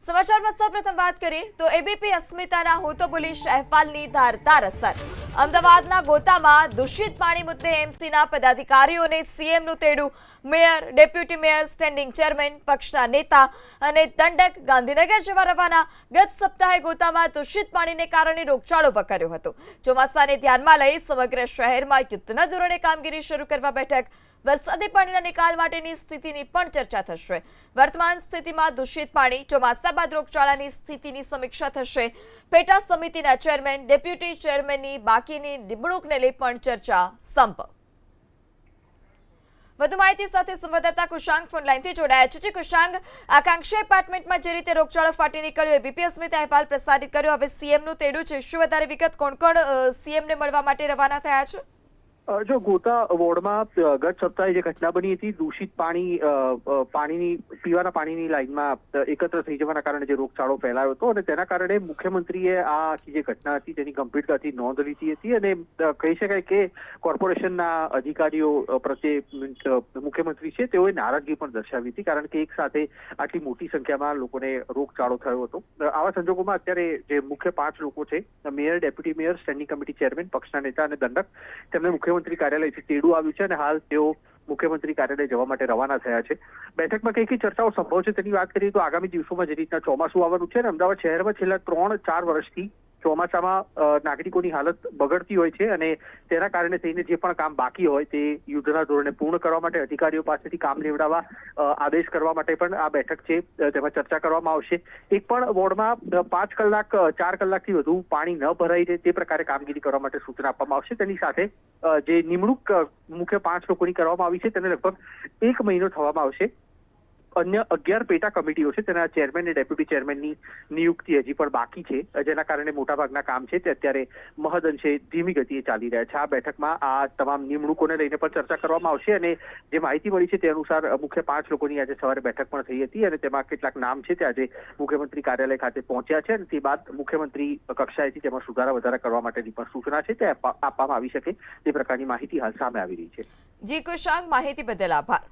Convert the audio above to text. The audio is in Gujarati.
સમાચારમાં સૌપ્રથમ વાત કરીએ તો એબીપી અસ્મિતાના હું તો બોલીશ અહેવાલની ધારદાર અસર. અમદાવાદના ગોતામાં દૂષિત પાણી મુદ્દે એમસીના પદાધિકારીઓને સીએમનું તેડું. Mayor, deputy mayor, standing chairman, પક્ષના નેતા અને દંડક ગાંધીનગર જવા રવાના. ગત સપ્તાહે ગોતામાં દૂષિત પાણીને કારણે રોગચાળો વકર્યો હતો. ચોમાસાને ધ્યાનમાં લઈ સમગ્ર શહેરમાં યુદ્ધના ધોરણે કામગીરી શરૂ કરવા બેઠક. વરસાદી પાણીના નિકાલ માટેની સ્થિતિની પણ ચર્ચા થશે. વર્તમાન સ્થિતિમાં દૂષિત પાણી, ચોમાસા બાદ રોગચાળાની સ્થિતિની સમીક્ષા થશે. પેટા સમિતિના ચેરમેન, ડેપ્યુટી ચેરમેનની બાકીની નિમણૂકને લઈ પણ ચર્ચા સંપ. વધુ માહિતી સાથે સંવાદદાતા કુશાંગ ફોનલાઈનથી જોડાયા છે. કુશાંગ, આકાંક્ષી એપાર્ટમેન્ટમાં જે રીતે રોગચાળો ફાટી નીકળ્યો, એબીપી અસ્મિતા અહેવાલ પ્રસારિત કર્યો, હવે સીએમનું તેડું છે. શું વધારે વિગત? કોણ કોણ સીએમને મળવા માટે રવાના થયા છે? જો ગોતા વોર્ડમાં ગત સપ્તાહે જે ઘટના બની હતી, દૂષિત પીવાના પાણીની લાઈનમાં એકત્ર થઈ જવાના કારણે જે રોગચાળો ફેલાયો હતો અને તેના કારણે મુખ્યમંત્રીએ આ જે ઘટના હતી તેની ગંભીરતાથી નોંધ લીધી હતી અને કહી શકાય કે કોર્પોરેશનના અધિકારીઓ પ્રત્યે મુખ્યમંત્રી છે તેઓએ નારાજગી પણ દર્શાવી હતી, કારણ કે એક સાથે આટલી મોટી સંખ્યામાં લોકોને રોગચાળો થયો હતો. આવા સંજોગોમાં અત્યારે જે મુખ્ય 5 લોકો છે, mayor, deputy mayor, standing committee chairman, પક્ષના નેતા અને દંડક, તેમને મુખ્યમંત્રી કાર્યાલયથી તેડું આવ્યું છે અને હાલ તેઓ મુખ્યમંત્રી કાર્યાલય જવા માટે રવાના થયા છે. બેઠકમાં કઈ ચર્ચાઓ સંભવ છે તેની વાત કરીએ તો આગામી દિવસોમાં જે રીતના ચોમાસું આવવાનું છે અને અમદાવાદ શહેરમાં છેલ્લા 3-4 વર્ષથી ચોમાસામાં નાગરિકોની હાલત બગડતી હોય છે અને તેના કારણે થઈને જે પણ કામ બાકી હોય તે યુદ્ધના ધોરણે પૂર્ણ કરવા માટે અધિકારીઓ પાસેથી કામ લેવડાવવા આદેશ કરવા માટે પણ આ બેઠક છે, તેમાં ચર્ચા કરવામાં આવશે. એક પણ વોર્ડમાં 5 કલાક 4 કલાકથી વધુ પાણી ન ભરાઈ રહે તે પ્રકારે કામગીરી કરવા માટે સૂચના આપવામાં આવશે. તેની સાથે જે નિમણૂક મુખ્ય 5 લોકોની કરવામાં આવી છે તેને લગભગ 1 મહિનો થવામાં આવશે. અન્ય 11 પેટા કમિટીઓ છે, તેના ચેરમેન અને ડેપ્યુટી ચેરમેનની નિયુક્તિ હજી પણ બાકી છે, જેના કારણે મોટાભાગના કામ છે તે અત્યારે મહદઅંશે ધીમી ગતિએ ચાલી રહ્યા છે. આ બેઠકમાં આ તમામ નિમણૂકોને લઈને પણ ચર્ચા કરવામાં આવશે અને જે માહિતી મળી છે તે અનુસાર મુખ્ય 5 લોકોની આજે સવારે બેઠક પણ થઈ હતી અને તેમાં કેટલાક નામ છે તે આજે મુખ્યમંત્રી કાર્યાલય ખાતે પહોંચ્યા છે અને તે બાદ મુખ્યમંત્રી કક્ષાએથી તેમાં સુધારા વધારા કરવા માટેની પણ સૂચના છે તે આપવામાં આવી શકે તે પ્રકારની માહિતી હાલ સામે આવી રહી છે. જી કુશાંગ, માહિતી બદલ આભાર.